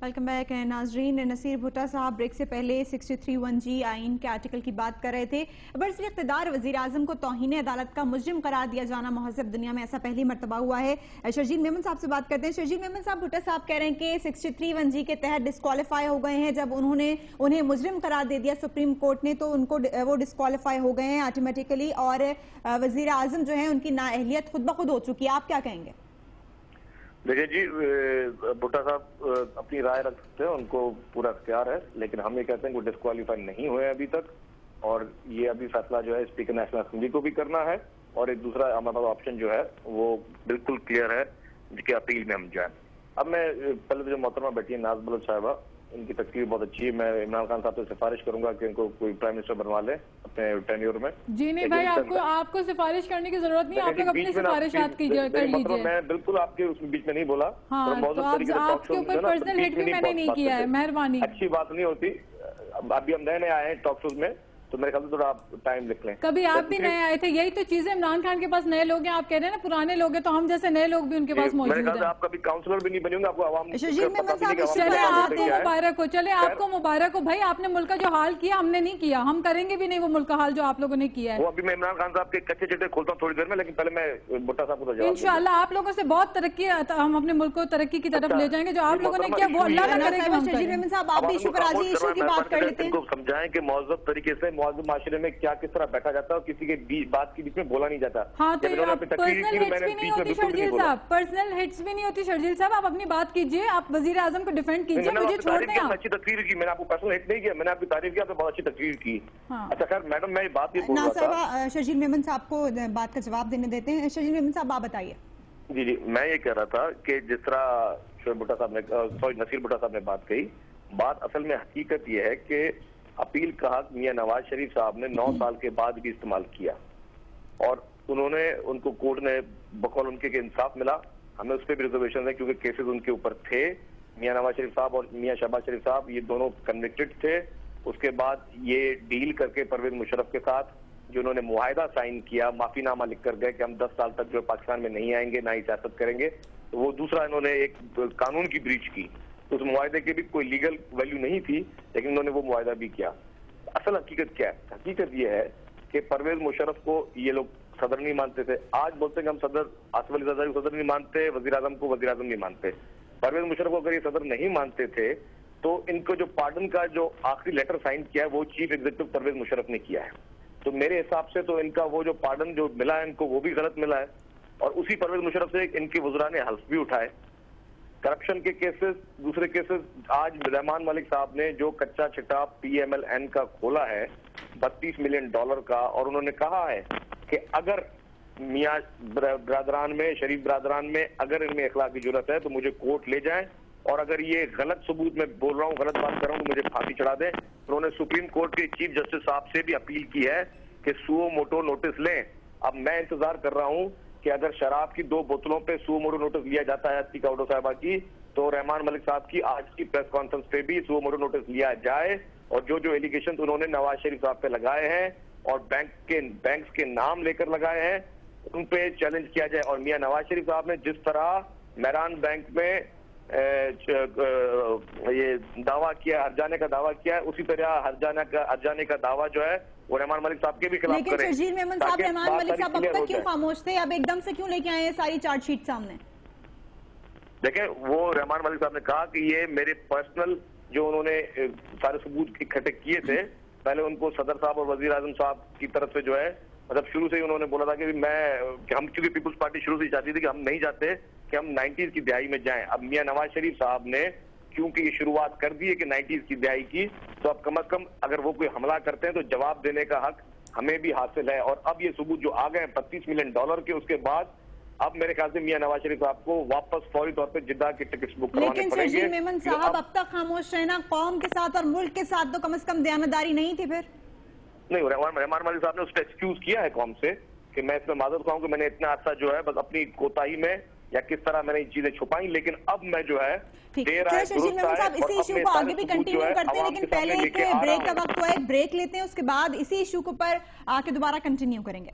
Welcome back. नाजरीन, नसीर भुट्टो साहब break से पहले 63(1) आइन के आर्टिकल की बात कर रहे थे। बरसर इक़्तिदार वज़ीर आज़म को तौहीन अदालत का मुजरिम करार दिया जाना महज़ब दुनिया में ऐसा पहली मरतबा हुआ है। शर्जील मेमन साहब से बात करते हैं। शर्जील मेमन साहब, भुट्टो साहब कह रहे हैं कि 63(1) के तहत डिस्क्वालीफाई हो गए हैं। जब उन्हें मुजरिम करार दे दिया सुप्रीम कोर्ट ने, तो उनको वो डिस्क्वालीफाई हो गए हैं ऑटोमेटिकली, और वज़ीर आज़म जो है उनकी नाअहलियत खुद ब खुद हो चुकी है। आप क्या कहेंगे? देखिए जी, भुट्टो साहब अपनी राय रख सकते हैं, उनको पूरा इख्तियार है, लेकिन हम ये कहते हैं कि वो डिस्क्वालीफाई नहीं हुए अभी तक, और ये अभी फैसला जो है स्पीकर नेशनल असेंबली को भी करना है, और एक दूसरा हमारे पास ऑप्शन जो है वो बिल्कुल क्लियर है कि अपील में हम जाए। अब मैं पहले तो जो मोहतरमा बैठी है नाज बलोच साहिबा, इनकी तकरीर बहुत अच्छी है। मैं इमरान खान साहब से सिफारिश करूंगा कि इनको कोई प्राइम मिनिस्टर बनवा ले अपने टेन्योर में। जी नहीं भाई, आपको सिफारिश करने की जरूरत नहीं, आप लोग अपनी सिफारिशात कर लीजिए। मैं बिल्कुल आपके उसमें बीच में नहीं बोला। हाँ, तो आपके ऊपर पर्सनल हिट भी मैंने नहीं किया है, मेहरबानी। अच्छी बात नहीं होती। अभी हम नए आए हैं टॉक शोज में, तो मेरे ख्याल से थोड़ा आप टाइम लिख लें। कभी आप भी नए आए थे, यही तो चीजें। इमरान खान के पास नए लोग हैं, आप कह रहे हैं ना पुराने लोग हैं, तो हम जैसे नए लोग भी उनके पास मौजूद हैं। आप कभी काउंसलर भी नहीं बनेंगे, आपको आवाम चले आपको मुबारक हो, चले आपको मुबारक हो भाई, आपने मुल्क का जो हाल किया हमने नहीं किया, हम करेंगे भी नहीं वो मुल्क का हाल जो आप लोगों ने किया है। वो अभी मैं इमरान खान साहब के कच्चे चिट्टे खोलता हूँ थोड़ी देर में, लेकिन पहले मैं भुट्टो साहब को इंशाल्लाह आप लोगों से बहुत तरक्की, हम अपने मुल्क को तरक्की की तरफ ले जाएंगे। जो आप लोगों ने किया वो अल्लाह ना करेगा। आप भी इशू पर आ जाइए, इशू की बात कर लेते हैं। समझाएं कि मौजूद तरीके से मौजूद माशरे में क्या किस तरह बैठा जाता है और किसी के बात के बीच में बोला नहीं जाता। हाँ, तो पर्सनल हिट्स भी नहीं होती शर्जील साहब, पर्सनल हिट्स भी नहीं होती शर्जील साहब। आप अपनी बात कीजिए, आप वजीर आजम को डिफेंड कीजिए, मुझे छोड़ दें। अच्छी तकरीर की, मैंने आपको पर्सनल हिट नहीं किया, मैंने आपकी तारीफ किया, आपने बहुत अच्छी तकरीर की। अच्छा खैर मैडम, मैं बात ये बोल रहा था, शर्जील मेमन साहब को बात का जवाब देने देते हैं। शर्जील मेमन साहब आप बताइए। जी, मैं ये कह रहा था कि जिस तरह भुट्टो साहब ने, नसीर भुट्टो साहब ने बात कही, बात असल में हकीकत ये है कि अपील का हक मियां नवाज शरीफ साहब ने 9 साल के बाद भी इस्तेमाल किया, और उनको कोर्ट ने बकौल उनके इंसाफ मिला। हमें उस पर भी रिजर्वेशन है क्योंकि केसेस उनके ऊपर थे। मियां नवाज शरीफ साहब और मियां शहबाज शरीफ साहब ये दोनों कन्विक्टेड थे। उसके बाद ये डील करके परवेज मुशर्रफ के साथ जो उन्होंने मुआहिदा साइन किया, माफीनामा लिख कर गए कि हम 10 साल तक जो पाकिस्तान में नहीं आएंगे, ना ही सियासत करेंगे, तो वो दूसरा इन्होंने एक कानून की ब्रीच की। उस मुआहिदे की भी कोई लीगल वैल्यू नहीं थी, लेकिन उन्होंने वो मुआहिदा भी किया। असल हकीकत क्या है? हकीकत ये है कि परवेज मुशर्रफ को ये लोग सदर नहीं मानते थे। आज बोलते हैं कि हम सदर आसिफ अली जरदारी को सदर नहीं मानते, वजीर आजम को वजीर आजम नहीं मानते। परवेज मुशर्रफ को अगर ये सदर नहीं मानते थे तो इनको जो पार्डन का जो आखिरी लेटर साइन किया है वो चीफ एग्जीक्यूटिव परवेज मुशर्रफ ने किया है। तो मेरे हिसाब से तो इनका वो जो पार्डन जो मिला है इनको, वो भी गलत मिला है, और उसी परवेज मुशर्रफ से इनके वज़रा ने हल्फ भी उठाए। करप्शन के केसेस, दूसरे केसेस, आज रहमान मलिक साहब ने जो कच्चा चिट्टा PMLN का खोला है $32 मिलियन का, और उन्होंने कहा है कि अगर मियां बरादरान में, शरीफ बरादरान में अगर इनमें इखलाक की जरूरत है तो मुझे कोर्ट ले जाएं, और अगर ये गलत सबूत में बोल रहा हूँ, गलत बात कर रहा हूँ, तो मुझे फांसी चढ़ा दें। तो उन्होंने सुप्रीम कोर्ट के चीफ जस्टिस साहब से भी अपील की है कि सुओ मोटो नोटिस लें। अब मैं इंतजार कर रहा हूँ कि अगर शराब की 2 बोतलों पे सुओ मोटो नोटिस लिया जाता है अस्ती काउडो साहिबा की, तो रहमान मलिक साहब की आज की प्रेस कॉन्फ्रेंस पे भी सुओ मोटो नोटिस लिया जाए, और जो एलिगेशन उन्होंने नवाज शरीफ साहब पे लगाए हैं और बैंक्स के नाम लेकर लगाए हैं, उन पे चैलेंज किया जाए। और मियां नवाज शरीफ साहब ने जिस तरह मेरान बैंक में ये दावा किया, हर जाने का दावा किया है, उसी तरह हर जाने का दावा जो है वो रहमान मलिक साहब के भी खिलाफ करें। लेकिन शर्जील मेमन साहब, रहमान मलिक साहब अब तक क्यों खामोश थे? अब एकदम से क्यों लेके आए हैं सारी चार्जशीट सामने? देखें, वो रहमान मलिक साहब ने कहा कि ये मेरे पर्सनल जो उन्होंने सारे सबूत इकट्ठे किए थे, पहले उनको सदर साहब और वजीर आजम साहब की तरफ से जो है, मतलब शुरू से ही उन्होंने बोला था कि हम क्योंकि पीपुल्स पार्टी शुरू से ही चाहती थी कि हम नहीं चाहते कि हम 90s की दिहाई में जाएं। अब मियां नवाज शरीफ साहब ने क्योंकि ये शुरुआत कर दी है कि 90s की दिहाई की, तो अब कम से कम अगर वो कोई हमला करते हैं तो जवाब देने का हक हमें भी हासिल है। और अब ये सबूत जो आ गए $32 मिलियन के, उसके बाद अब मेरे ख्याल से मियां नवाज शरीफ साहब को वापस फौरी तौर पे जिद्दा की टिकट बुक करवाने पड़ेंगे। लेकिन शर्जील मेमन साहब, अब तक खामोश रहना कौम के साथ और मुल्क के साथ तो कम से कम दयानतदारी नहीं थी? फिर नहीं, रहमान मलिक साहब ने उसका एक्सक्यूज किया है कौम से कि मैं इसमें माजरत कहूँ कि मैंने इतना अर्सा जो है बस अपनी कोताही में या किस तरह मैंने चीजें छुपाई, लेकिन अब मैं जो है इसी इशू को आगे भी कंटिन्यू करते हैं, लेकिन पहले एक ब्रेक का वक्त हुआ है, ब्रेक लेते हैं, उसके बाद इसी इशू को पर आके दोबारा कंटिन्यू करेंगे।